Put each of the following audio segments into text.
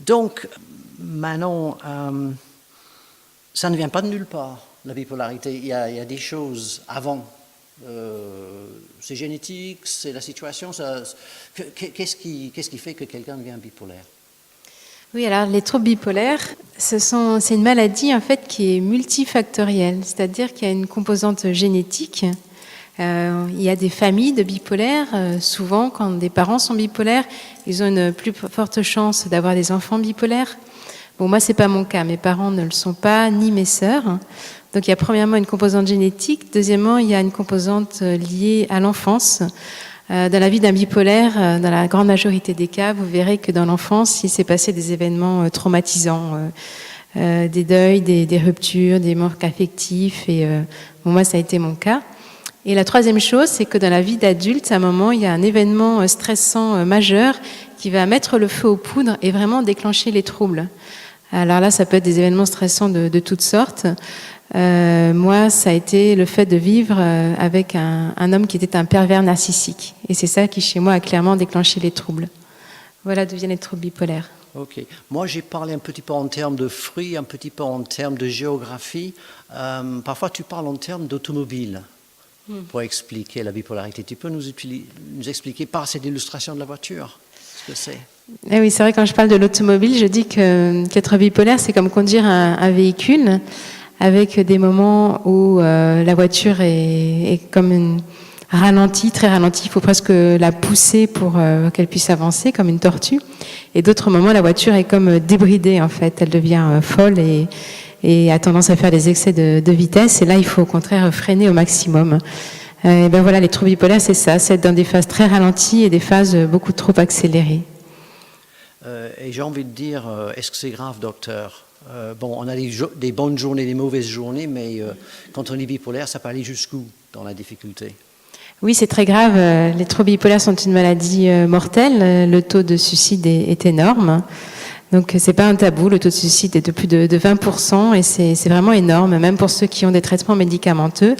Donc, Manon, ça ne vient pas de nulle part, la bipolarité. Il y a des choses avant. C'est génétique, c'est la situation. Qu'est-ce qui fait que quelqu'un devient bipolaire? Oui, alors les troubles bipolaires, c'est une maladie en fait qui est multifactorielle, c'est-à-dire qu'il y a une composante génétique. Il y a des familles de bipolaires. Souvent, quand des parents sont bipolaires, ils ont une plus forte chance d'avoir des enfants bipolaires. Bon, moi, c'est pas mon cas. Mes parents ne le sont pas, ni mes sœurs. Donc, il y a premièrement une composante génétique. Deuxièmement, il y a une composante liée à l'enfance. Dans la vie d'un bipolaire, dans la grande majorité des cas, vous verrez que dans l'enfance, il s'est passé des événements traumatisants, des deuils, des ruptures, des manques affectifs. Et bon, moi, ça a été mon cas. Et la troisième chose, c'est que dans la vie d'adulte, à un moment, il y a un événement stressant majeur qui va mettre le feu aux poudres et vraiment déclencher les troubles. Alors là, ça peut être des événements stressants de toutes sortes. Moi, ça a été le fait de vivre avec un homme qui était un pervers narcissique. Et c'est ça qui, chez moi, a clairement déclenché les troubles. Voilà d'où viennent les troubles bipolaires. Ok. Moi, j'ai parlé un petit peu en termes de fruits, un petit peu en termes de géographie. Parfois, tu parles en termes d'automobile pour expliquer la bipolarité. Tu peux nous expliquer par cette illustration de la voiture ce que c'est? Eh oui, c'est vrai, quand je parle de l'automobile, je dis qu'être bipolaire, c'est comme conduire un véhicule avec des moments où la voiture est comme ralentie, très ralentie. Il faut presque la pousser pour qu'elle puisse avancer comme une tortue. Et d'autres moments, la voiture est comme débridée, en fait. Elle devient folle et a tendance à faire des excès de vitesse. Et là, il faut au contraire freiner au maximum. Et ben voilà, les troubles bipolaires, c'est ça. C'est être dans des phases très ralenties et des phases beaucoup trop accélérées. Et j'ai envie de dire, est-ce que c'est grave, docteur? Bon, on a des bonnes journées, des mauvaises journées, mais quand on est bipolaire, ça peut aller jusqu'où dans la difficulté? Oui, c'est très grave. Les troubles bipolaires sont une maladie mortelle. Le taux de suicide est énorme. Donc, c'est pas un tabou. Le taux de suicide est de plus de 20% et c'est vraiment énorme, même pour ceux qui ont des traitements médicamenteux.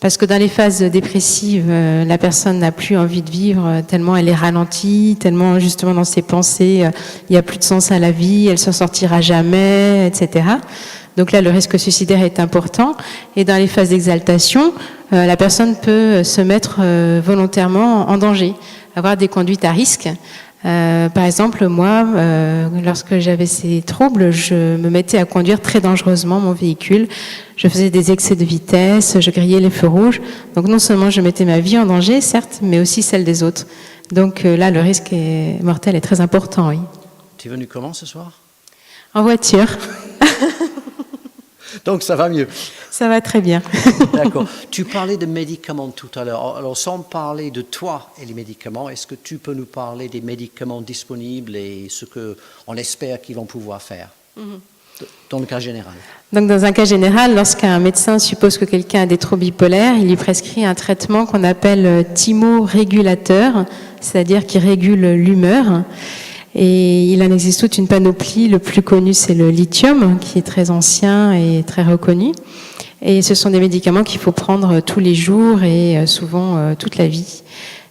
Parce que dans les phases dépressives, la personne n'a plus envie de vivre tellement elle est ralentie, tellement justement dans ses pensées, il n'y a plus de sens à la vie, elle s'en sortira jamais, etc. Donc là, le risque suicidaire est important. Et dans les phases d'exaltation, la personne peut se mettre volontairement en danger, avoir des conduites à risque. Par exemple, moi, lorsque j'avais ces troubles, je me mettais à conduire très dangereusement mon véhicule. Je faisais des excès de vitesse, je grillais les feux rouges. Donc non seulement je mettais ma vie en danger, certes, mais aussi celle des autres. Donc là, le risque mortel est très important, oui. Tu es venu comment ce soir? En voiture. Donc ça va mieux. Ça va très bien. D'accord. Tu parlais de médicaments tout à l'heure. Alors sans parler de toi et les médicaments, est-ce que tu peux nous parler des médicaments disponibles et ce qu'on espère qu'ils vont pouvoir faire dans le cas général? Donc dans un cas général, lorsqu'un médecin suppose que quelqu'un a des troubles bipolaires, il lui prescrit un traitement qu'on appelle thymorégulateur, c'est-à-dire qui régule l'humeur. Et il en existe toute une panoplie. Le plus connu, c'est le lithium, qui est très ancien et très reconnu. Et ce sont des médicaments qu'il faut prendre tous les jours et souvent toute la vie.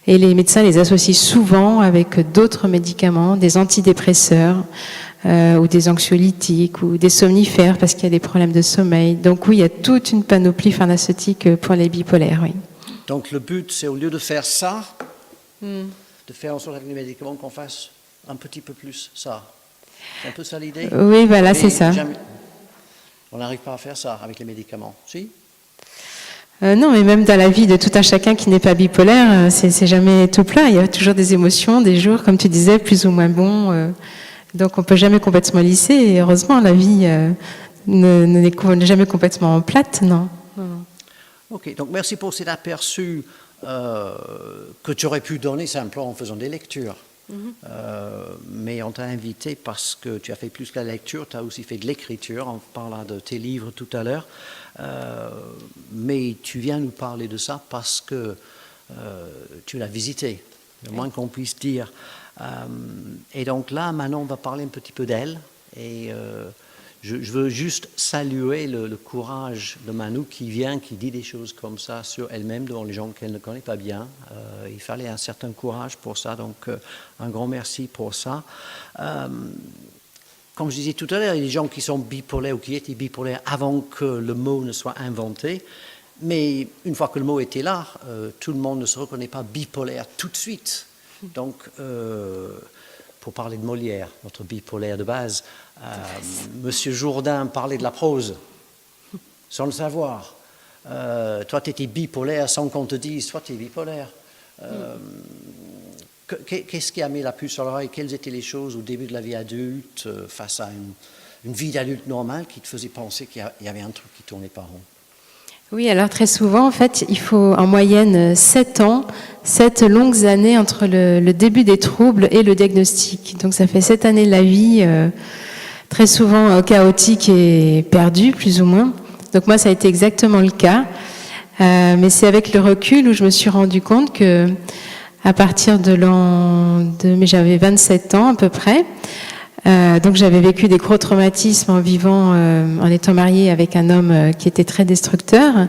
Et les médecins les associent souvent avec d'autres médicaments, des antidépresseurs ou des anxiolytiques ou des somnifères parce qu'il y a des problèmes de sommeil. Donc oui, il y a toute une panoplie pharmaceutique pour les bipolaires, oui. Donc le but, c'est au lieu de faire ça, de faire en sorte avec les médicaments qu'on fasse un petit peu plus ça. C'est un peu ça l'idée? Oui, voilà, c'est ça. On n'arrive pas à faire ça avec les médicaments, si? Non, mais même dans la vie de tout un chacun qui n'est pas bipolaire, c'est jamais tout plein. Il y a toujours des émotions, des jours, comme tu disais, plus ou moins bons. Donc on ne peut jamais complètement lisser. Et heureusement, la vie n'est jamais complètement plate, non. Ok, donc merci pour cet aperçu que tu aurais pu donner simplement en faisant des lectures. Mais on t'a invité parce que tu as fait plus que la lecture, tu as aussi fait de l'écriture, en parlant de tes livres tout à l'heure. Mais tu viens nous parler de ça parce que tu l'as visité, le moins qu'on puisse dire. Et donc là, Manon va parler un petit peu d'elle. Et je veux juste saluer le courage de Manon qui vient, qui dit des choses comme ça sur elle-même devant les gens qu'elle ne connaît pas bien. Il fallait un certain courage pour ça, donc un grand merci pour ça. comme je disais tout à l'heure, il y a des gens qui sont bipolaires ou qui étaient bipolaires avant que le mot ne soit inventé. Mais une fois que le mot était là, tout le monde ne se reconnaît pas bipolaire tout de suite. Donc, pour parler de Molière, notre bipolaire de base, Monsieur Jourdain parlait de la prose, sans le savoir. Toi, tu étais bipolaire sans qu'on te dise, toi, tu es bipolaire. Qu'est-ce qui a mis la puce sur l'oreille? Quelles étaient les choses au début de la vie adulte, face à une vie d'adulte normale, qui te faisait penser qu'il y avait un truc qui ne tournait pas rond? Oui, alors très souvent, en fait, il faut en moyenne 7 ans, 7 longues années entre le début des troubles et le diagnostic. Donc ça fait 7 années de la vie, très souvent chaotique et perdue, plus ou moins. Donc moi, ça a été exactement le cas. Mais c'est avec le recul où je me suis rendu compte que, à partir de mais j'avais 27 ans à peu près, donc j'avais vécu des gros traumatismes en vivant, en étant mariée avec un homme qui était très destructeur.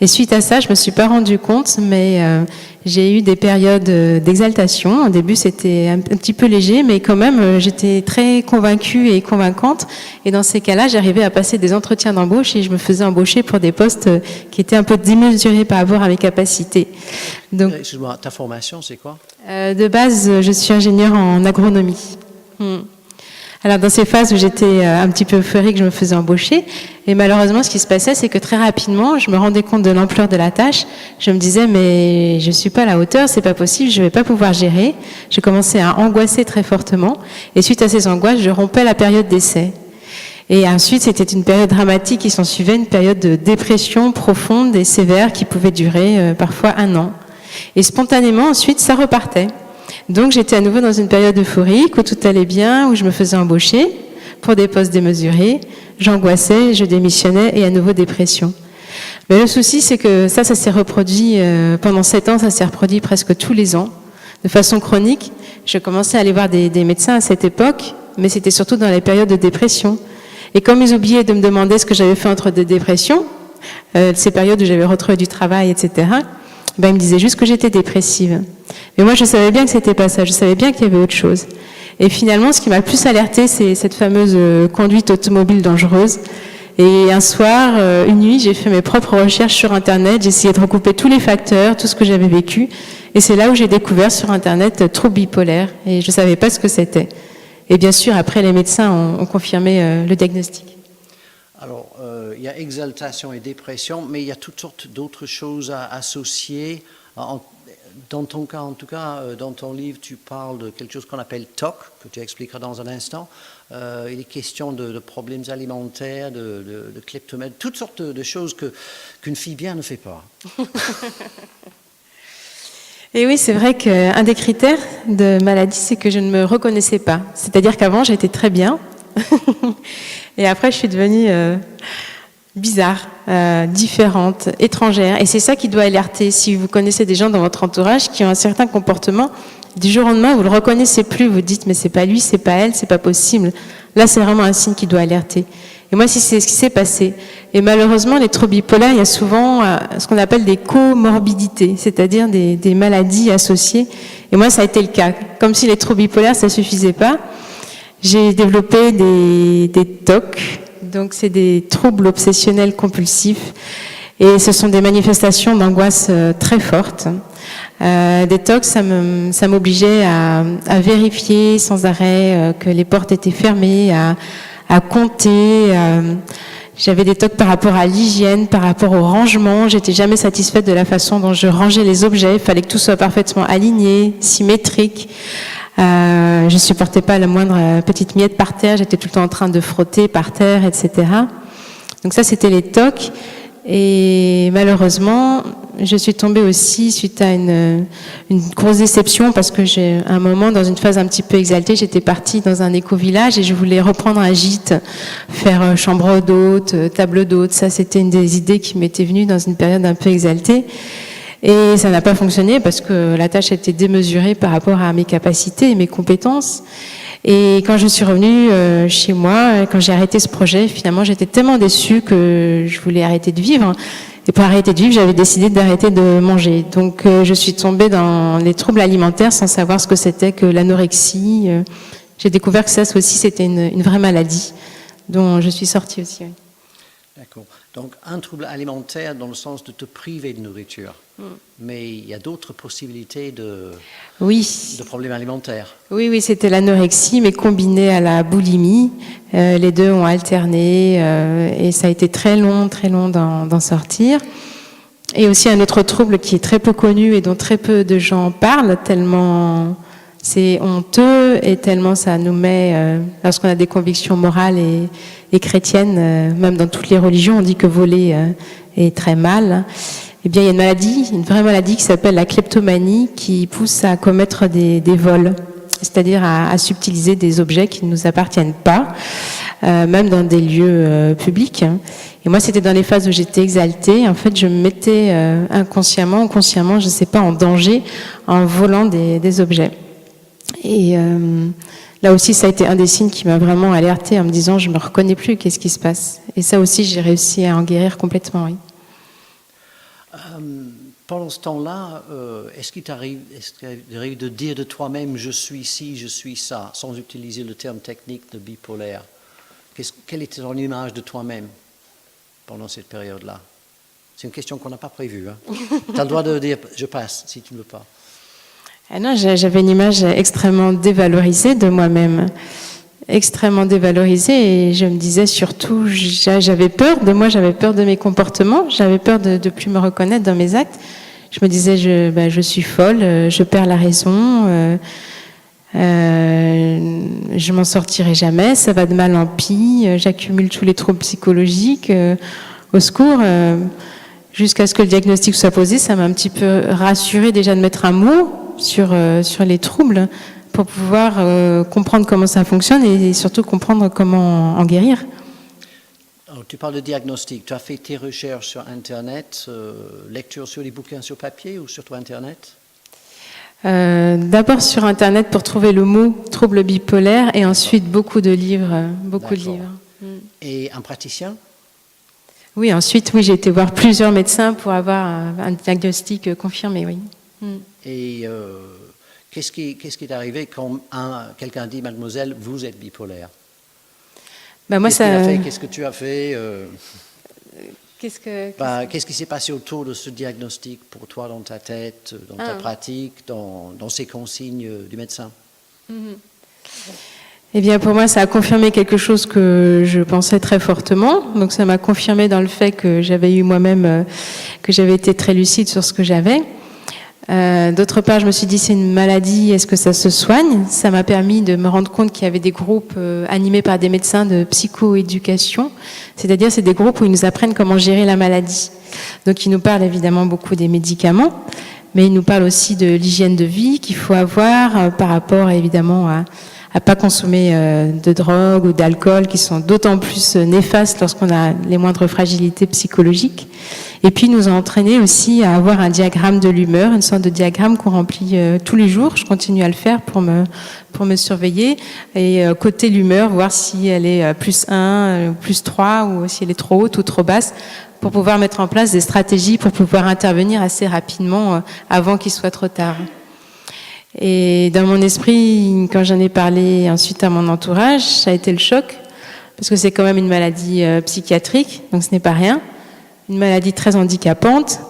Et suite à ça, je me suis pas rendu compte, mais j'ai eu des périodes d'exaltation. Au début, c'était un petit peu léger, mais quand même, j'étais très convaincue et convaincante. Et dans ces cas-là, j'arrivais à passer des entretiens d'embauche et je me faisais embaucher pour des postes qui étaient un peu démesurés par rapport à mes capacités. Donc, excuse-moi, ta formation, c'est quoi? De base, je suis ingénieure en agronomie. Alors dans ces phases où j'étais un petit peu euphorique, je me faisais embaucher. Et malheureusement, ce qui se passait, c'est que très rapidement, je me rendais compte de l'ampleur de la tâche. Je me disais, mais je suis pas à la hauteur, c'est pas possible, je vais pas pouvoir gérer. Je commençais à angoisser très fortement. Et suite à ces angoisses, je rompais la période d'essai. Et ensuite, c'était une période dramatique qui s'en suivait, une période de dépression profonde et sévère qui pouvait durer parfois 1 an. Et spontanément, ensuite, ça repartait. Donc j'étais à nouveau dans une période euphorique où tout allait bien, où je me faisais embaucher pour des postes démesurés, j'angoissais, je démissionnais et à nouveau dépression. Mais le souci, c'est que ça s'est reproduit pendant 7 ans, ça s'est reproduit presque tous les ans, de façon chronique. Je commençais à aller voir des médecins à cette époque, mais c'était surtout dans les périodes de dépression. Et comme ils oubliaient de me demander ce que j'avais fait entre deux dépressions, ces périodes où j'avais retrouvé du travail, etc., ben, ils me disaient juste que j'étais dépressive. Mais moi, je savais bien que c'était pas ça. Je savais bien qu'il y avait autre chose. Et finalement, ce qui m'a le plus alertée, c'est cette fameuse conduite automobile dangereuse. Et un soir, une nuit, j'ai fait mes propres recherches sur Internet. J'ai essayé de recouper tous les facteurs, tout ce que j'avais vécu. Et c'est là où j'ai découvert sur Internet trouble bipolaire. Et je savais pas ce que c'était. Et bien sûr, après, les médecins ont confirmé le diagnostic. Alors, il y a exaltation et dépression, mais il y a toutes sortes d'autres choses à associer. Dans ton cas, en tout cas, dans ton livre, tu parles de quelque chose qu'on appelle TOC, que tu expliqueras dans un instant. Il est question de problèmes alimentaires, de kleptomanie, toutes sortes de choses qu'une fille bien ne fait pas. Et oui, c'est vrai qu'un des critères de maladie, c'est que je ne me reconnaissais pas. C'est-à-dire qu'avant, j'étais très bien. Et après, je suis devenue bizarre, différente, étrangère. Et c'est ça qui doit alerter. Si vous connaissez des gens dans votre entourage qui ont un certain comportement, du jour au lendemain, vous le reconnaissez plus. Vous dites, mais c'est pas lui, c'est pas elle, c'est pas possible. Là, c'est vraiment un signe qui doit alerter. Et moi, c'est ce qui s'est passé. Et malheureusement, les troubles bipolaires, il y a souvent ce qu'on appelle des comorbidités, c'est-à-dire des maladies associées. Et moi, ça a été le cas. Comme si les troubles bipolaires, ça suffisait pas. J'ai développé des TOC, donc c'est des troubles obsessionnels compulsifs, et ce sont des manifestations d'angoisse très fortes. Des TOC, ça m'obligeait à vérifier sans arrêt que les portes étaient fermées, à compter. J'avais des TOC par rapport à l'hygiène, par rapport au rangement. J'étais jamais satisfaite de la façon dont je rangeais les objets. Il fallait que tout soit parfaitement aligné, symétrique. Je supportais pas la moindre petite miette par terre, j'étais tout le temps en train de frotter par terre, etc. Donc ça, c'était les TOC. Et malheureusement, je suis tombée aussi suite à une grosse déception parce que j'ai, à un moment, dans une phase un petit peu exaltée, j'étais partie dans un éco-village et je voulais reprendre un gîte, faire chambre d'hôte, table d'hôte. Ça, c'était une des idées qui m'était venue dans une période un peu exaltée. Et ça n'a pas fonctionné parce que la tâche était démesurée par rapport à mes capacités et mes compétences. Et quand je suis revenue chez moi, quand j'ai arrêté ce projet, finalement, j'étais tellement déçue que je voulais arrêter de vivre. Et pour arrêter de vivre, j'avais décidé d'arrêter de manger. Donc, je suis tombée dans les troubles alimentaires sans savoir ce que c'était que l'anorexie. j'ai découvert que ça aussi, c'était une vraie maladie dont je suis sortie aussi. Oui. D'accord. Donc, un trouble alimentaire dans le sens de te priver de nourriture. Mais il y a d'autres possibilités de problèmes alimentaires. Oui, c'était l'anorexie, mais combinée à la boulimie. Les deux ont alterné et ça a été très long d'en sortir. Et aussi un autre trouble qui est très peu connu et dont très peu de gens parlent, tellement c'est honteux et tellement ça nous met, lorsqu'on a des convictions morales et chrétiennes, même dans toutes les religions, on dit que voler est très mal. Eh bien, il y a une vraie maladie qui s'appelle la kleptomanie qui pousse à commettre des vols, c'est-à-dire à subtiliser des objets qui ne nous appartiennent pas, même dans des lieux publics. Et moi, c'était dans les phases où j'étais exaltée. En fait, je me mettais inconsciemment, consciemment, je ne sais pas, en danger en volant des objets. Et là aussi, ça a été un des signes qui m'a vraiment alertée en me disant, je ne me reconnais plus, qu'est-ce qui se passe? Et ça aussi, j'ai réussi à en guérir complètement, oui. Pendant ce temps-là, est-ce qu'il t'arrive de dire de toi-même, je suis ci, je suis ça, sans utiliser le terme technique de bipolaire? Quelle était ton image de toi-même pendant cette période-là? C'est une question qu'on n'a pas prévue. Hein. Tu as le droit de dire, je passe, si tu ne veux pas. Ah non, j'avais une image extrêmement dévalorisée de moi-même, extrêmement dévalorisée, et je me disais surtout, j'avais peur de moi, j'avais peur de mes comportements, j'avais peur de ne plus me reconnaître dans mes actes. Je me disais, je suis folle, je perds la raison, je m'en sortirai jamais, ça va de mal en pis, j'accumule tous les troubles psychologiques, au secours. Jusqu'à ce que le diagnostic soit posé, ça m'a un petit peu rassurée déjà de mettre un mot sur les troubles pour pouvoir comprendre comment ça fonctionne et surtout comprendre comment en guérir. Alors, tu parles de diagnostic. Tu as fait tes recherches sur Internet, lecture sur les bouquins sur papier ou sur ton Internet? D'abord sur Internet pour trouver le mot trouble bipolaire et ensuite beaucoup de livres. Et un praticien? Oui, ensuite, oui, j'ai été voir plusieurs médecins pour avoir un diagnostic confirmé, oui. Et qu'est-ce qui est arrivé quand quelqu'un dit, mademoiselle, vous êtes bipolaire? Moi, Qu'est-ce que tu as fait Qu'est-ce qui s'est passé autour de ce diagnostic pour toi dans ta tête, dans ta pratique, dans ces consignes du médecin? Eh bien, pour moi, ça a confirmé quelque chose que je pensais très fortement. Donc, ça m'a confirmé dans le fait que j'avais eu moi-même, que j'avais été très lucide sur ce que j'avais. D'autre part, je me suis dit, c'est une maladie, est-ce que ça se soigne? Ça m'a permis de me rendre compte qu'il y avait des groupes animés par des médecins de psychoéducation. C'est-à-dire, c'est des groupes où ils nous apprennent comment gérer la maladie. Donc, ils nous parlent évidemment beaucoup des médicaments, mais ils nous parlent aussi de l'hygiène de vie qu'il faut avoir par rapport, évidemment, à pas consommer de drogue ou d'alcool qui sont d'autant plus néfastes lorsqu'on a les moindres fragilités psychologiques. Et puis nous a entraîné aussi à avoir un diagramme de l'humeur, une sorte de diagramme qu'on remplit tous les jours. Je continue à le faire pour me surveiller et coter l'humeur, voir si elle est plus 1, plus 3 ou si elle est trop haute ou trop basse pour pouvoir mettre en place des stratégies pour pouvoir intervenir assez rapidement avant qu'il soit trop tard. Et dans mon esprit, quand j'en ai parlé ensuite à mon entourage, ça a été le choc, parce que c'est quand même une maladie psychiatrique, donc ce n'est pas rien, une maladie très handicapante.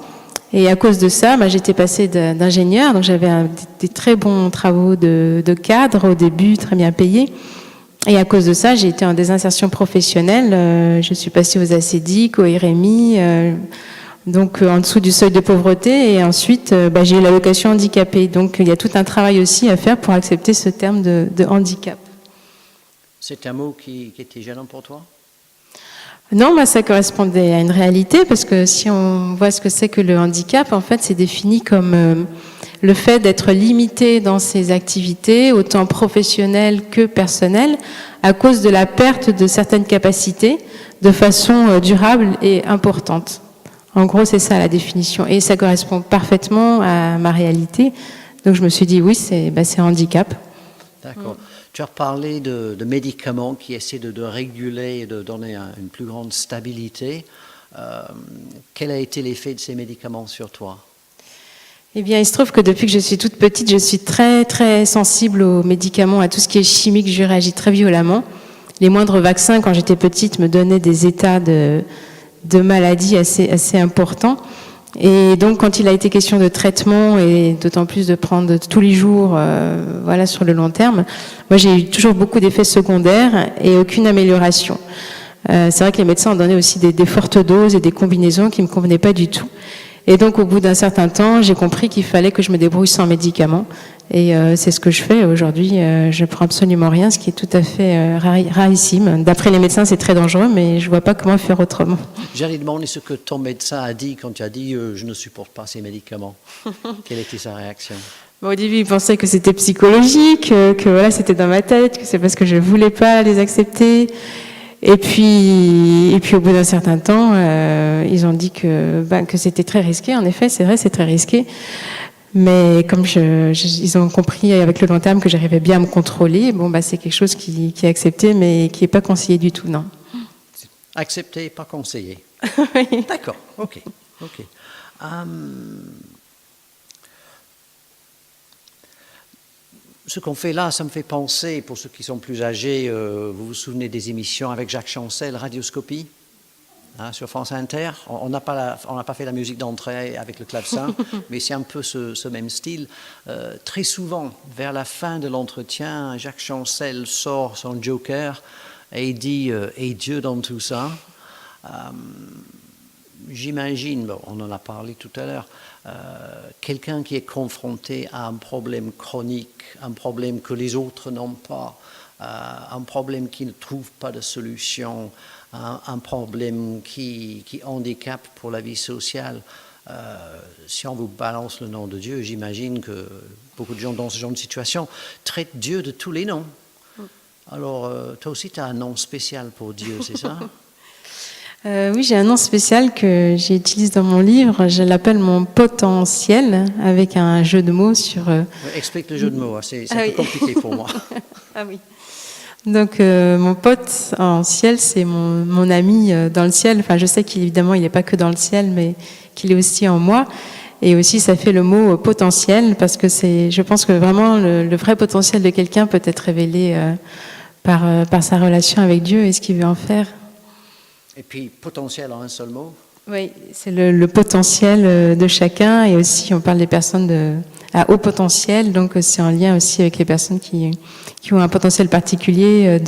Et à cause de ça, j'étais passée d'ingénieur, donc j'avais des très bons travaux de cadre au début, très bien payés. Et à cause de ça, j'ai été en désinsertion professionnelle. Je suis passée aux ACDIC, au RMI, donc en dessous du seuil de pauvreté, et ensuite j'ai eu l'allocation handicapée. Donc il y a tout un travail aussi à faire pour accepter ce terme de handicap. C'est un mot qui était gênant pour toi? Non, ça correspondait à une réalité, parce que si on voit ce que c'est que le handicap, en fait, c'est défini comme le fait d'être limité dans ses activités, autant professionnelles que personnelles, à cause de la perte de certaines capacités de façon durable et importante. En gros, c'est ça la définition. Et ça correspond parfaitement à ma réalité. Donc je me suis dit, oui, c'est un handicap. D'accord. Tu as parlé de médicaments qui essaient de réguler et de donner une plus grande stabilité. Quel a été l'effet de ces médicaments sur toi? Eh bien, il se trouve que depuis que je suis toute petite, je suis très, très sensible aux médicaments, à tout ce qui est chimique. Je réagis très violemment. Les moindres vaccins, quand j'étais petite, me donnaient des états de maladie assez importants. Et donc, quand il a été question de traitement, et d'autant plus de prendre tous les jours, voilà, sur le long terme, moi, j'ai eu toujours beaucoup d'effets secondaires et aucune amélioration. C'est vrai que les médecins ont donné aussi des fortes doses et des combinaisons qui ne me convenaient pas du tout. Et donc, au bout d'un certain temps, j'ai compris qu'il fallait que je me débrouille sans médicaments. Et c'est ce que je fais aujourd'hui. Je prends absolument rien, ce qui est tout à fait rarissime. D'après les médecins, c'est très dangereux, mais je vois pas comment faire autrement. J'allais demander ce que ton médecin a dit quand tu as dit je ne supporte pas ces médicaments. Quelle était sa réaction? Bon, au début, il pensait que c'était psychologique, que voilà, c'était dans ma tête, que c'est parce que je voulais pas les accepter. Et puis au bout d'un certain temps, ils ont dit que c'était très risqué. En effet, c'est vrai, c'est très risqué. Mais comme ils ont compris avec le long terme que j'arrivais bien à me contrôler, c'est quelque chose qui est accepté, mais qui n'est pas conseillé du tout, non. Accepté, pas conseillé. Oui. D'accord, ok. Ce qu'on fait là, ça me fait penser, pour ceux qui sont plus âgés, vous vous souvenez des émissions avec Jacques Chancel, Radioscopie, sur France Inter. On n'a pas fait la musique d'entrée avec le clavecin, mais c'est un peu ce même style. Très souvent, vers la fin de l'entretien, Jacques Chancel sort son joker et il dit « Et Dieu dans tout ça ?» J'imagine, on en a parlé tout à l'heure, quelqu'un qui est confronté à un problème chronique, un problème que les autres n'ont pas, un problème qui ne trouve pas de solution, un problème qui handicape pour la vie sociale. Si on vous balance le nom de Dieu, j'imagine que beaucoup de gens dans ce genre de situation traitent Dieu de tous les noms. Alors, toi aussi, tu as un nom spécial pour Dieu, c'est ça? Oui, j'ai un nom spécial que j'utilise dans mon livre. Je l'appelle mon potentiel, avec un jeu de mots sur... Explique le jeu de mots, c'est un peu compliqué pour moi. Ah oui. Donc, mon potentiel, c'est mon ami dans le ciel. Enfin, je sais qu'évidemment, il n'est pas que dans le ciel, mais qu'il est aussi en moi. Et aussi, ça fait le mot potentiel, parce que je pense que vraiment, le vrai potentiel de quelqu'un peut être révélé par sa relation avec Dieu et ce qu'il veut en faire. Et puis, potentiel en un seul mot? Oui, c'est le potentiel de chacun, et aussi on parle des personnes à haut potentiel, donc c'est en lien aussi avec les personnes qui ont un potentiel particulier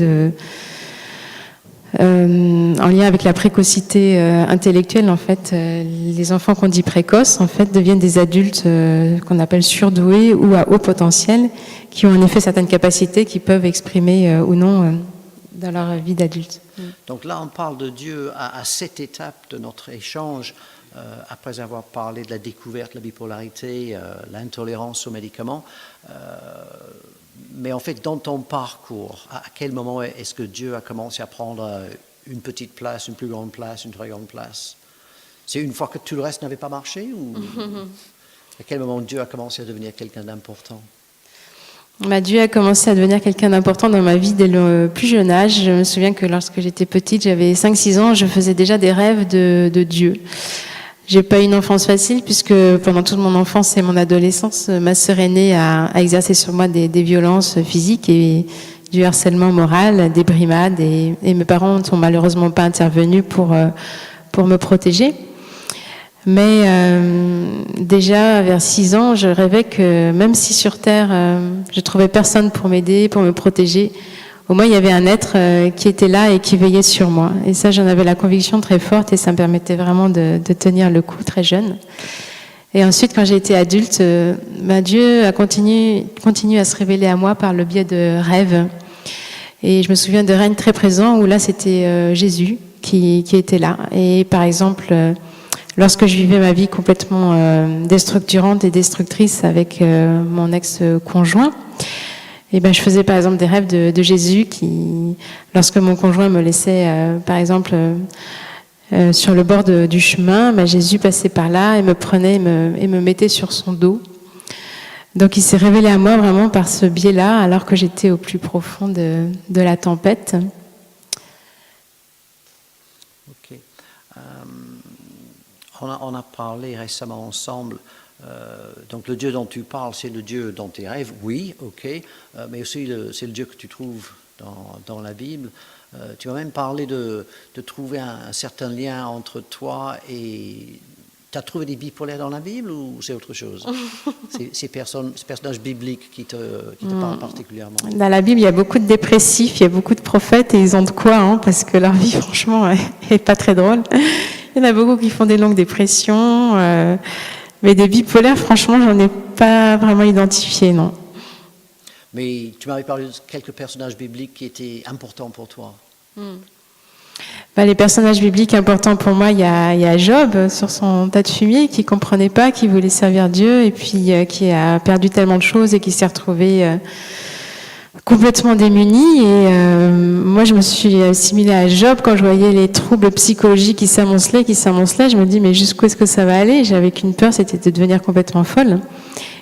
en lien avec la précocité intellectuelle. En fait, les enfants qu'on dit précoces, en fait, deviennent des adultes qu'on appelle surdoués ou à haut potentiel, qui ont en effet certaines capacités qui peuvent exprimer ou non dans leur vie d'adulte. Donc là, on parle de Dieu à cette étape de notre échange, après avoir parlé de la découverte, la bipolarité, l'intolérance aux médicaments. Mais en fait, dans ton parcours, à quel moment est-ce que Dieu a commencé à prendre une petite place, une plus grande place, une très grande place? C'est une fois que tout le reste n'avait pas marché, ou à quel moment Dieu a commencé à devenir quelqu'un d'important? Dieu a commencé à devenir quelqu'un d'important dans ma vie dès le plus jeune âge. Je me souviens que lorsque j'étais petite, j'avais 5-6 ans, je faisais déjà des rêves de Dieu. J'ai pas eu une enfance facile, puisque pendant toute mon enfance et mon adolescence, ma sœur aînée a exercé sur moi des violences physiques et du harcèlement moral, des brimades, et mes parents ne sont malheureusement pas intervenus pour me protéger. Mais déjà, vers 6 ans, je rêvais que même si sur Terre, je trouvais personne pour m'aider, pour me protéger, au moins il y avait un être qui était là et qui veillait sur moi. Et ça, j'en avais la conviction très forte, et ça me permettait vraiment de tenir le coup très jeune. Et ensuite, quand j'ai été adulte, Dieu a continué à se révéler à moi par le biais de rêves. Et je me souviens de rêves très présents où là, c'était Jésus qui était là. Et par exemple... lorsque je vivais ma vie complètement déstructurante et destructrice avec mon ex-conjoint, je faisais par exemple des rêves de Jésus qui, lorsque mon conjoint me laissait par exemple sur le bord du chemin, Jésus passait par là et me prenait et me mettait sur son dos. Donc il s'est révélé à moi vraiment par ce biais-là, alors que j'étais au plus profond de la tempête. Ok. On a parlé récemment ensemble Donc le Dieu dont tu parles, c'est le Dieu dans tes rêves, oui, ok, mais aussi c'est le Dieu que tu trouves dans la Bible. Tu m'as même parlé de trouver un certain lien entre toi et... Tu as trouvé des bipolaires dans la Bible ou c'est autre chose? Ces personnages bibliques qui te parlent particulièrement. Dans la Bible, il y a beaucoup de dépressifs, il y a beaucoup de prophètes et ils ont de quoi, hein, parce que leur vie, franchement, est pas très drôle. Il y en a beaucoup qui font des longues dépressions, mais des bipolaires, franchement, j'en ai pas vraiment identifié, non. Mais tu m'avais parlé de quelques personnages bibliques qui étaient importants pour toi. Les personnages bibliques importants pour moi, il y a Job sur son tas de fumier qui comprenait pas, qui voulait servir Dieu et puis qui a perdu tellement de choses et qui s'est retrouvé complètement démuni. Et moi, je me suis assimilée à Job quand je voyais les troubles psychologiques qui s'amoncelaient. Je me dis, mais jusqu'où est-ce que ça va aller? J'avais qu'une peur, c'était de devenir complètement folle.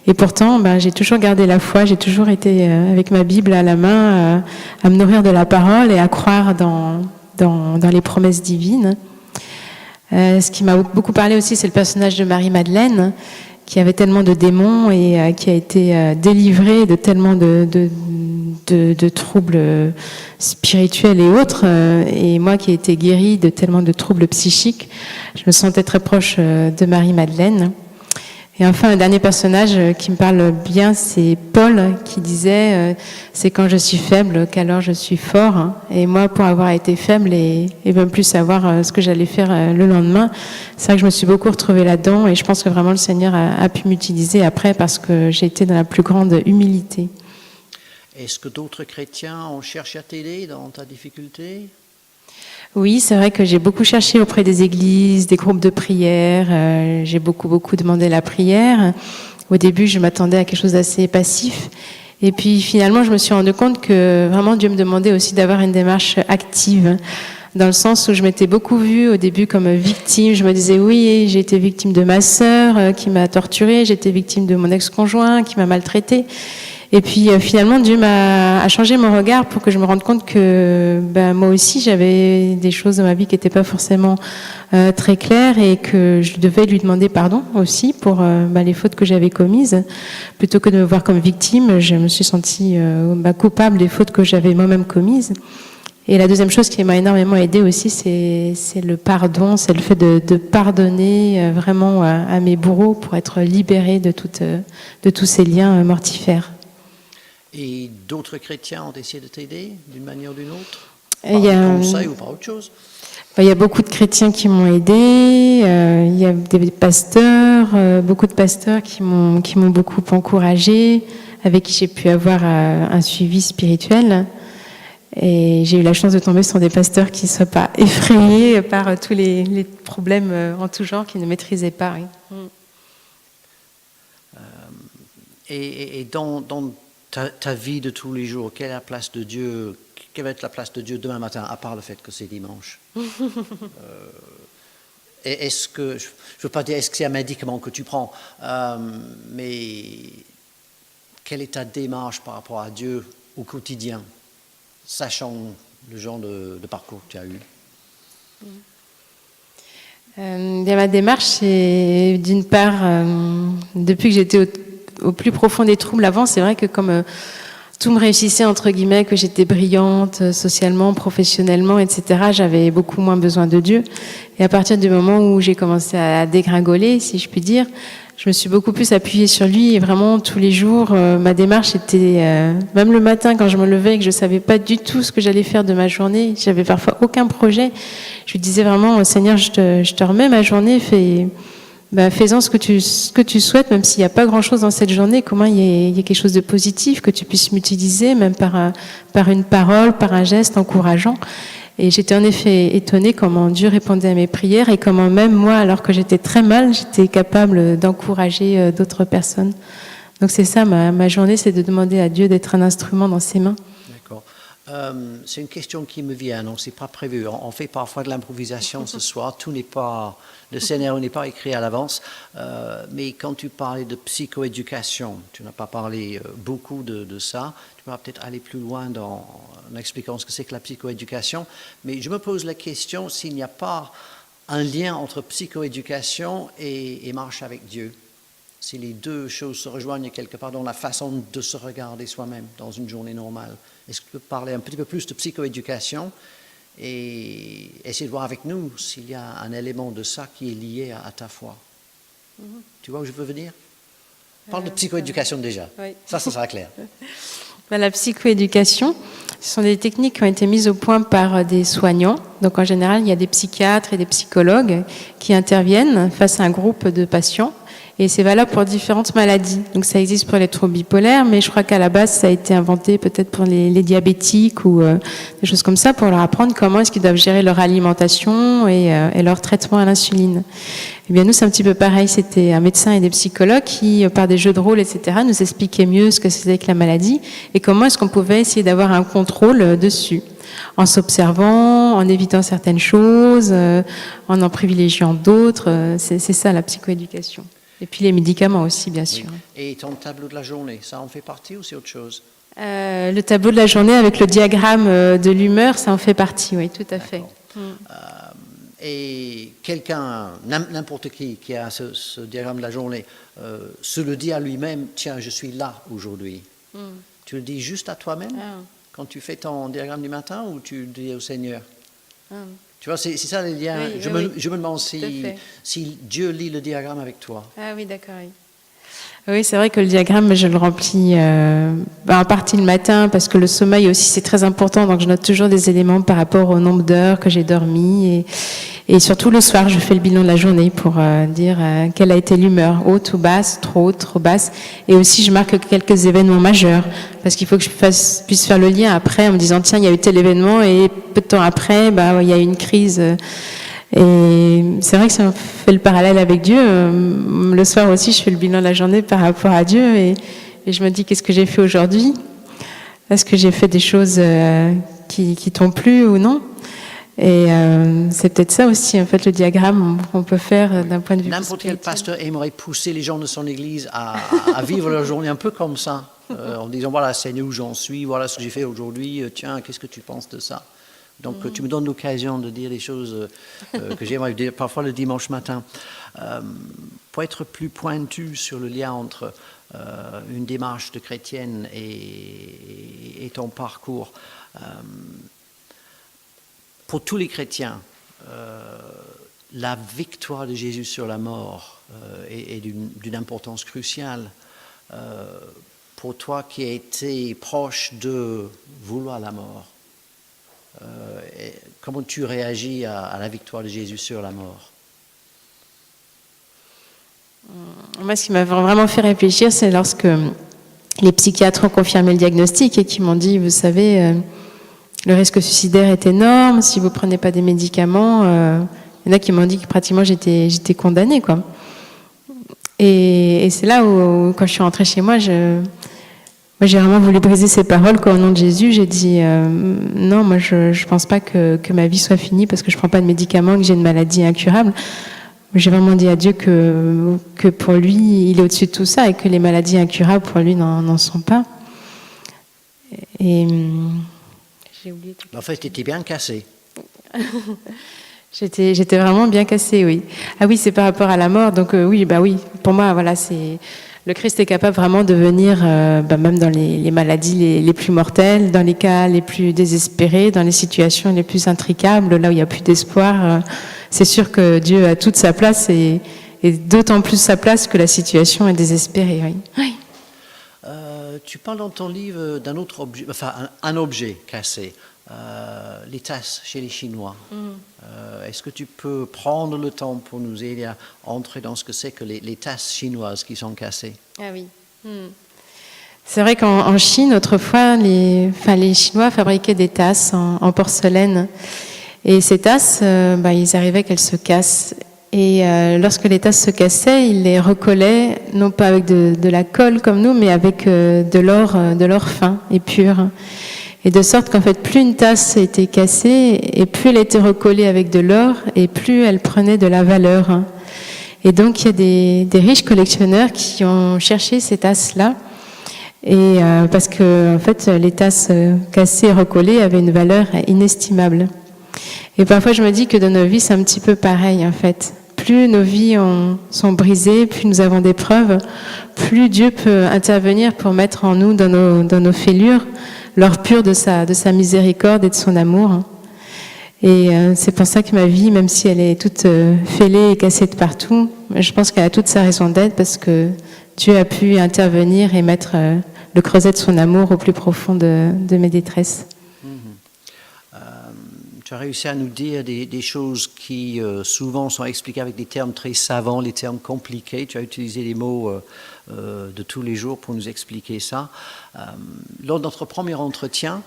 Et pourtant, j'ai toujours gardé la foi, j'ai toujours été avec ma Bible à la main, à me nourrir de la parole et à croire dans les promesses divines. Ce qui m'a beaucoup parlé aussi, c'est le personnage de Marie-Madeleine, qui avait tellement de démons et qui a été délivrée de tellement de troubles spirituels et autres. Et moi qui ai été guérie de tellement de troubles psychiques, je me sentais très proche de Marie-Madeleine. Et enfin, un dernier personnage qui me parle bien, c'est Paul qui disait c'est quand je suis faible qu'alors je suis fort. Et moi, pour avoir été faible et même plus savoir ce que j'allais faire le lendemain, c'est vrai que je me suis beaucoup retrouvée là-dedans et je pense que vraiment le Seigneur a pu m'utiliser après parce que j'ai été dans la plus grande humilité. Est-ce que d'autres chrétiens ont cherché à t'aider dans ta difficulté? Oui, c'est vrai que j'ai beaucoup cherché auprès des églises, des groupes de prière. J'ai beaucoup demandé la prière. Au début, je m'attendais à quelque chose d'assez passif. Et puis finalement, je me suis rendu compte que vraiment Dieu me demandait aussi d'avoir une démarche active. Dans le sens où je m'étais beaucoup vue au début comme victime. Je me disais, oui, j'ai été victime de ma sœur qui m'a torturée. J'ai été victime de mon ex-conjoint qui m'a maltraitée. Et puis finalement, Dieu a changé mon regard pour que je me rende compte que moi aussi, j'avais des choses dans ma vie qui n'étaient pas forcément très claires et que je devais lui demander pardon aussi pour les fautes que j'avais commises. Plutôt que de me voir comme victime, je me suis sentie coupable des fautes que j'avais moi-même commises. Et la deuxième chose qui m'a énormément aidée aussi, c'est le pardon, c'est le fait de pardonner vraiment à mes bourreaux pour être libérée de tous ces liens mortifères. Et d'autres chrétiens ont essayé de t'aider d'une manière ou d'une autre? Par des conseils ou par autre chose? Il y a beaucoup de chrétiens qui m'ont aidé, il y a des pasteurs, beaucoup de pasteurs qui m'ont beaucoup encouragé, avec qui j'ai pu avoir un suivi spirituel. Et j'ai eu la chance de tomber sur des pasteurs qui ne soient pas effrayés par tous les problèmes en tout genre qu'ils ne maîtrisaient pas. Oui. Et dans ta vie de tous les jours, quelle est la place de Dieu? Quelle va être la place de Dieu demain matin, à part le fait que c'est dimanche? Est-ce que, je ne veux pas dire est-ce que c'est un médicament que tu prends, mais quelle est ta démarche par rapport à Dieu au quotidien, sachant le genre de parcours que tu as eu? Ma démarche, c'est d'une part, depuis que j'étais au plus profond des troubles avant, c'est vrai que comme tout me réussissait, entre guillemets, que j'étais brillante socialement, professionnellement, etc., j'avais beaucoup moins besoin de Dieu. Et à partir du moment où j'ai commencé à dégringoler, si je puis dire, je me suis beaucoup plus appuyée sur lui et vraiment tous les jours, ma démarche était, même le matin quand je me levais et que je savais pas du tout ce que j'allais faire de ma journée, j'avais parfois aucun projet, je lui disais vraiment, Seigneur, je te remets ma journée, fais-en ce que tu souhaites, même s'il n'y a pas grand-chose dans cette journée, comment il y a quelque chose de positif, que tu puisses m'utiliser, même par une parole, par un geste encourageant. Et j'étais en effet étonnée comment Dieu répondait à mes prières et comment même moi, alors que j'étais très mal, j'étais capable d'encourager d'autres personnes. Donc c'est ça, ma journée, c'est de demander à Dieu d'être un instrument dans ses mains. D'accord. C'est une question qui me vient, donc c'est pas prévu. On fait parfois de l'improvisation ce soir, le scénario n'est pas écrit à l'avance, mais quand tu parlais de psychoéducation, tu n'as pas parlé beaucoup de ça, tu vas peut-être aller plus loin en expliquant ce que c'est que la psychoéducation, mais je me pose la question s'il n'y a pas un lien entre psychoéducation et marche avec Dieu. si les deux choses se rejoignent quelque part dans la façon de se regarder soi-même dans une journée normale. Est-ce que tu peux parler un petit peu plus de psychoéducation et essayer de voir avec nous s'il y a un élément de ça qui est lié à ta foi? Tu vois où je veux venir? Parle de psychoéducation déjà. Oui. Ça sera clair. La psychoéducation, ce sont des techniques qui ont été mises au point par des soignants. Donc en général, il y a des psychiatres et des psychologues qui interviennent face à un groupe de patients. Et c'est valable pour différentes maladies. Donc ça existe pour les troubles bipolaires, mais je crois qu'à la base, ça a été inventé peut-être pour les diabétiques ou des choses comme ça, pour leur apprendre comment est-ce qu'ils doivent gérer leur alimentation et leur traitement à l'insuline. Eh bien nous, c'est un petit peu pareil. C'était un médecin et des psychologues qui, par des jeux de rôle, etc., nous expliquaient mieux ce que c'était que la maladie et comment est-ce qu'on pouvait essayer d'avoir un contrôle dessus, en s'observant, en évitant certaines choses, en privilégiant d'autres. C'est ça la psychoéducation. Et puis les médicaments aussi, bien sûr. Oui. Et ton tableau de la journée, ça en fait partie ou c'est autre chose? Le tableau de la journée avec le diagramme de l'humeur, ça en fait partie, oui, tout à fait. Et quelqu'un, n'importe qui a ce diagramme de la journée, se le dit à lui-même, tiens, je suis là aujourd'hui. Tu le dis juste à toi-même quand tu fais ton diagramme du matin ou tu le dis au Seigneur? Tu vois, c'est ça les liens. Oui, Je me demande si Dieu lit le diagramme avec toi. Ah oui, d'accord, oui. Oui, c'est vrai que le diagramme, je le remplis en partie le matin parce que le sommeil aussi, c'est très important. Donc, je note toujours des éléments par rapport au nombre d'heures que j'ai dormi. Et surtout le soir, je fais le bilan de la journée pour dire quelle a été l'humeur, haute ou basse, trop haute, trop basse. Et aussi, je marque quelques événements majeurs parce qu'il faut que je puisse faire le lien après en me disant, tiens, il y a eu tel événement et peu de temps après, il y a eu une crise. Et c'est vrai que ça fait le parallèle avec Dieu. Le soir aussi, je fais le bilan de la journée par rapport à Dieu et je me dis qu'est-ce que j'ai fait aujourd'hui? Est-ce que j'ai fait des choses qui t'ont plu ou non? Et c'est peut-être ça aussi, en fait, le diagramme qu'on peut faire d'un point de vue N'importe quel pasteur aimerait pousser les gens de son église à vivre leur journée un peu comme ça, en disant, voilà, Seigneur, où j'en suis, voilà ce que j'ai fait aujourd'hui, tiens, qu'est-ce que tu penses de ça? Donc, tu me donnes l'occasion de dire des choses que j'aimerais dire parfois le dimanche matin. Pour être plus pointu sur le lien entre une démarche de chrétienne et ton parcours, pour tous les chrétiens, la victoire de Jésus sur la mort est d'une importance cruciale. Pour toi qui as été proche de vouloir la mort, comment tu réagis à la victoire de Jésus sur la mort? Moi, ce qui m'a vraiment fait réfléchir, c'est lorsque les psychiatres ont confirmé le diagnostic et qui m'ont dit, vous savez, le risque suicidaire est énorme, si vous ne prenez pas des médicaments, il y en a qui m'ont dit que pratiquement j'étais condamnée, quoi. Et c'est là où, quand je suis rentrée chez moi, j'ai vraiment voulu briser ces paroles, quoi, au nom de Jésus. J'ai dit, non, moi je pense pas que ma vie soit finie parce que je prends pas de médicaments, que j'ai une maladie incurable. J'ai vraiment dit à Dieu que pour lui, il est au-dessus de tout ça et que les maladies incurables pour lui n'en sont pas. Et j'ai oublié tout. En fait, tu étais bien cassé. J'étais vraiment bien cassée, oui. Ah oui, c'est par rapport à la mort. Donc oui, pour moi, voilà, c'est... Le Christ est capable vraiment de venir, même dans les maladies les plus mortelles, dans les cas les plus désespérés, dans les situations les plus intricables, là où il n'y a plus d'espoir. C'est sûr que Dieu a toute sa place et d'autant plus sa place que la situation est désespérée. Oui. Oui. Tu parles dans ton livre d'un autre objet, enfin un objet cassé, les tasses chez les Chinois. Est-ce que tu peux prendre le temps pour nous aider à entrer dans ce que c'est que les tasses chinoises qui sont cassées? Ah oui. C'est vrai qu'en Chine, autrefois, les Chinois fabriquaient des tasses en porcelaine. Et ces tasses, ils arrivaient qu'elles se cassent. Et lorsque les tasses se cassaient, ils les recollaient, non pas avec de la colle comme nous, mais avec de l'or fin et pur. Et de sorte qu'en fait, plus une tasse était cassée, et plus elle était recollée avec de l'or, et plus elle prenait de la valeur. Et donc, il y a des riches collectionneurs qui ont cherché ces tasses-là, et parce que en fait, les tasses cassées et recollées avaient une valeur inestimable. Et parfois, je me dis que dans nos vies, c'est un petit peu pareil, en fait. plus nos vies sont brisées, plus nous avons des preuves, plus Dieu peut intervenir pour mettre en nous, dans nos fêlures, l'or pur de sa miséricorde et de son amour. Et c'est pour ça que ma vie, même si elle est toute fêlée et cassée de partout, je pense qu'elle a toute sa raison d'être, parce que Dieu a pu intervenir et mettre le creuset de son amour au plus profond de mes détresses. Tu as réussi à nous dire des choses qui souvent sont expliquées avec des termes très savants, les termes compliqués. Tu as utilisé des mots de tous les jours pour nous expliquer ça. Lors de notre premier entretien,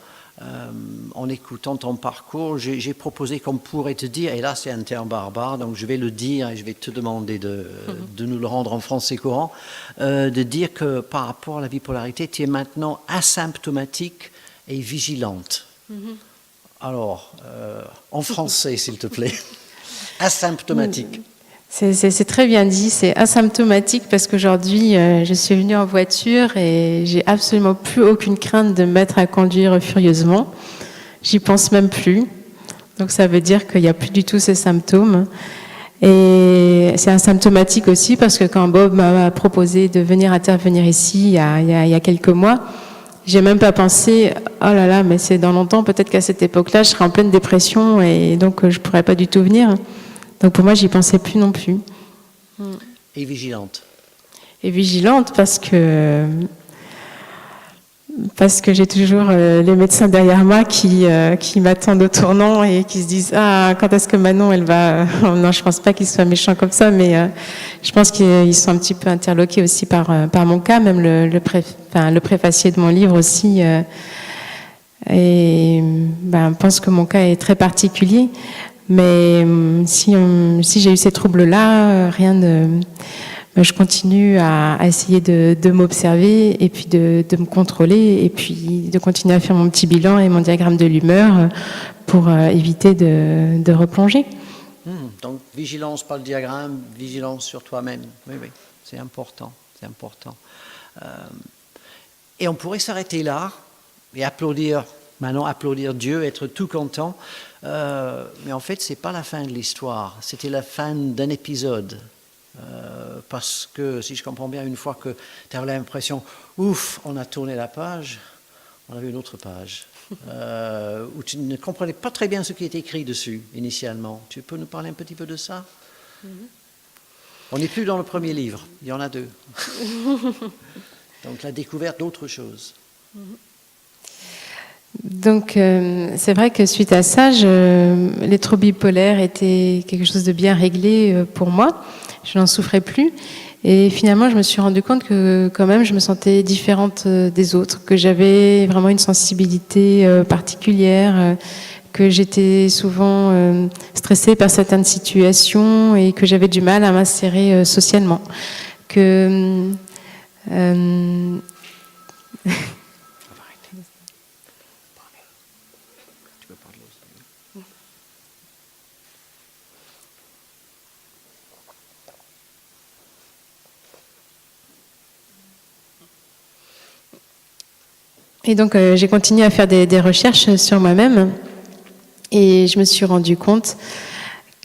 en écoutant ton parcours, j'ai proposé qu'on pourrait te dire, et là c'est un terme barbare, donc je vais le dire et je vais te demander de nous le rendre en français courant, de dire que par rapport à la bipolarité, tu es maintenant asymptomatique et vigilante. Alors, en français, s'il te plaît. Asymptomatique. C'est très bien dit, c'est asymptomatique parce qu'aujourd'hui, je suis venue en voiture et j'ai absolument plus aucune crainte de me mettre à conduire furieusement. J'y pense même plus. Donc ça veut dire qu'il n'y a plus du tout ces symptômes. Et c'est asymptomatique aussi parce que quand Bob m'a proposé de venir intervenir ici il y a quelques mois, j'ai même pas pensé, oh là là, mais c'est dans longtemps, peut-être qu'à cette époque-là, je serai en pleine dépression et donc je pourrais pas du tout venir. Donc pour moi, j'y pensais plus non plus. Et vigilante. Et vigilante parce que j'ai toujours les médecins derrière moi qui m'attendent au tournant et qui se disent, ah, quand est-ce que Manon, elle va... Non, je pense pas qu'ils soient méchants comme ça, mais je pense qu'ils sont un petit peu interloqués aussi par mon cas, même le préfacier de mon livre aussi. Et pense que mon cas est très particulier. Mais si j'ai eu ces troubles-là, je continue à essayer de m'observer et puis de me contrôler et puis de continuer à faire mon petit bilan et mon diagramme de l'humeur pour éviter de replonger. Donc, vigilance par le diagramme, vigilance sur toi-même. Oui, c'est important, c'est important. Et on pourrait s'arrêter là et applaudir Dieu, être tout content. Mais en fait, ce n'est pas la fin de l'histoire. C'était la fin d'un épisode. Parce que, si je comprends bien, une fois que tu as l'impression, ouf, on a tourné la page, on avait une autre page, où tu ne comprenais pas très bien ce qui était écrit dessus, initialement. Tu peux nous parler un petit peu de ça? On n'est plus dans le premier livre, il y en a deux. Donc, la découverte d'autres choses. Donc, c'est vrai que suite à ça, les troubles bipolaires étaient quelque chose de bien réglé pour moi. Je n'en souffrais plus. Et finalement, je me suis rendu compte que quand même, je me sentais différente des autres, que j'avais vraiment une sensibilité particulière, que j'étais souvent stressée par certaines situations et que j'avais du mal à m'insérer socialement. Et donc, j'ai continué à faire des recherches sur moi-même et je me suis rendu compte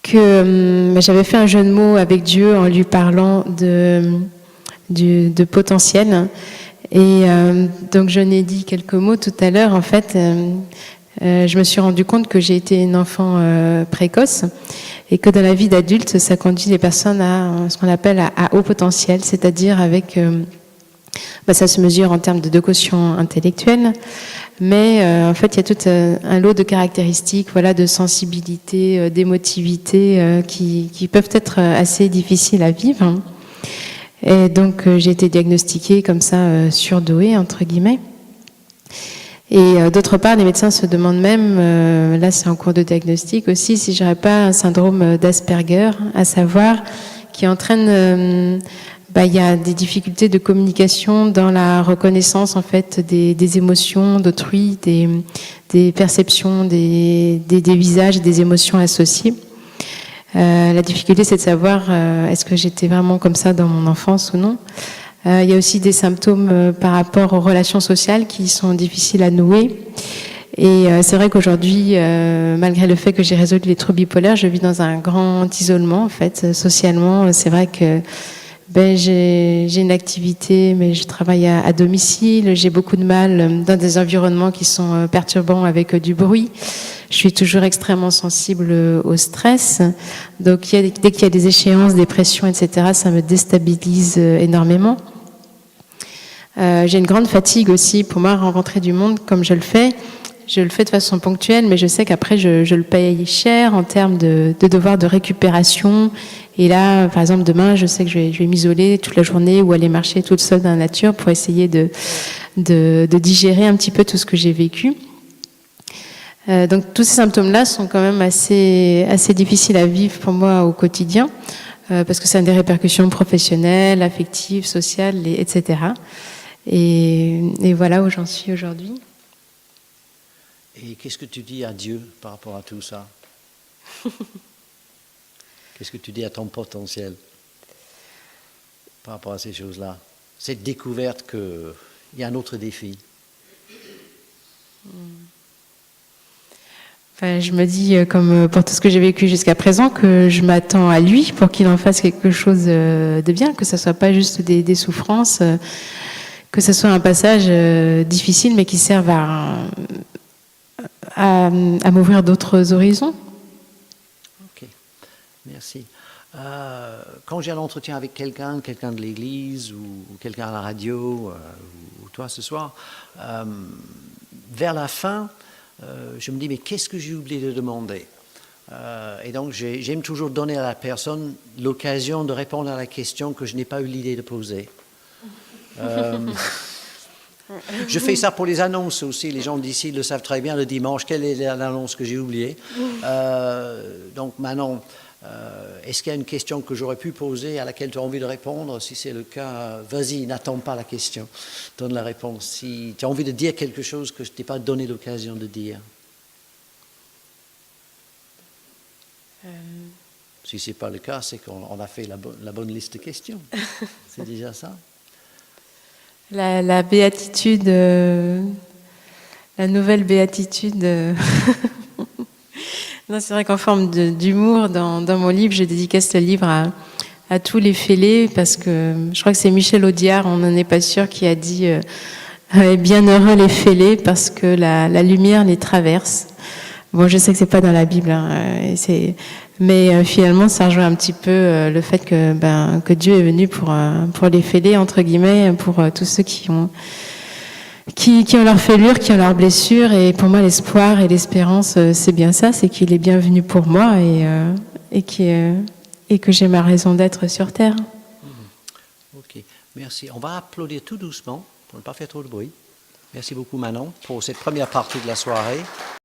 que j'avais fait un jeu de mots avec Dieu en lui parlant de potentiel. Et donc, je n'ai dit quelques mots tout à l'heure. En fait, je me suis rendu compte que j'ai été une enfant précoce et que dans la vie d'adulte, ça conduit les personnes à ce qu'on appelle à haut potentiel, c'est-à-dire avec... ça se mesure en termes de quotient intellectuel, mais en fait, il y a tout un lot de caractéristiques, de sensibilité, d'émotivité qui peuvent être assez difficiles à vivre. Et donc, j'ai été diagnostiquée comme ça, surdouée, entre guillemets. Et d'autre part, les médecins se demandent même, là c'est en cours de diagnostic aussi, si j'aurais pas un syndrome d'Asperger, à savoir qui entraîne... il y a des difficultés de communication dans la reconnaissance en fait des émotions d'autrui, des perceptions, des visages, des émotions associées. La difficulté, c'est de savoir est-ce que j'étais vraiment comme ça dans mon enfance ou non. Il y a aussi des symptômes par rapport aux relations sociales qui sont difficiles à nouer. Et c'est vrai qu'aujourd'hui, malgré le fait que j'ai résolu les troubles bipolaires, je vis dans un grand isolement, en fait, socialement. C'est vrai que j'ai une activité, mais je travaille à domicile. J'ai beaucoup de mal dans des environnements qui sont perturbants avec du bruit. Je suis toujours extrêmement sensible au stress. Donc, dès qu'il y a des échéances, des pressions, etc., ça me déstabilise énormément. J'ai une grande fatigue aussi. Pour moi, rencontrer du monde comme je le fais de façon ponctuelle, mais je sais qu'après, je le paye cher en termes de devoir de récupération. Et là, par exemple, demain, je sais que je vais m'isoler toute la journée ou aller marcher toute seule dans la nature pour essayer de digérer un petit peu tout ce que j'ai vécu. Donc, tous ces symptômes-là sont quand même assez difficiles à vivre pour moi au quotidien, parce que ça a des répercussions professionnelles, affectives, sociales, etc. Et voilà où j'en suis aujourd'hui. Et qu'est-ce que tu dis à Dieu par rapport à tout ça? Qu'est-ce que tu dis à ton potentiel par rapport à ces choses-là? Cette découverte qu'il y a un autre défi. Enfin, je me dis, comme pour tout ce que j'ai vécu jusqu'à présent, que je m'attends à lui pour qu'il en fasse quelque chose de bien, que ce ne soit pas juste des souffrances, que ce soit un passage difficile, mais qui serve à m'ouvrir d'autres horizons. Ok, merci. Quand j'ai un entretien avec quelqu'un de l'église ou quelqu'un à la radio, ou toi ce soir, vers la fin, je me dis, mais qu'est-ce que j'ai oublié de demander? Et donc, j'aime toujours donner à la personne l'occasion de répondre à la question que je n'ai pas eu l'idée de poser. Je fais ça pour les annonces aussi. Les gens d'ici le savent très bien le dimanche. Quelle est l'annonce que j'ai oubliée? Donc maintenant, est-ce qu'il y a une question que j'aurais pu poser à laquelle tu as envie de répondre? Si c'est le cas, vas-y, n'attends pas la question. Donne la réponse. Si tu as envie de dire quelque chose que je ne t'ai pas donné l'occasion de dire. Si ce n'est pas le cas, c'est qu'on a fait la bonne liste de questions. C'est déjà ça. La béatitude, la nouvelle béatitude. Non, c'est vrai qu'en forme d'humour, dans mon livre, je dédicace le livre à tous les fêlés, parce que je crois que c'est Michel Audiard, on n'en est pas sûr, qui a dit bienheureux les fêlés parce que la lumière les traverse. Bon, je sais que c'est pas dans la Bible, hein, mais finalement, ça rejoint un petit peu le fait que Dieu est venu pour les fêlés, entre guillemets, pour tous ceux qui ont leur fêlure, qui ont leurs blessures. Et pour moi, l'espoir et l'espérance, c'est bien ça, c'est qu'il est bienvenu pour moi et que j'ai ma raison d'être sur Terre. Ok, merci. On va applaudir tout doucement pour ne pas faire trop de bruit. Merci beaucoup Manon pour cette première partie de la soirée.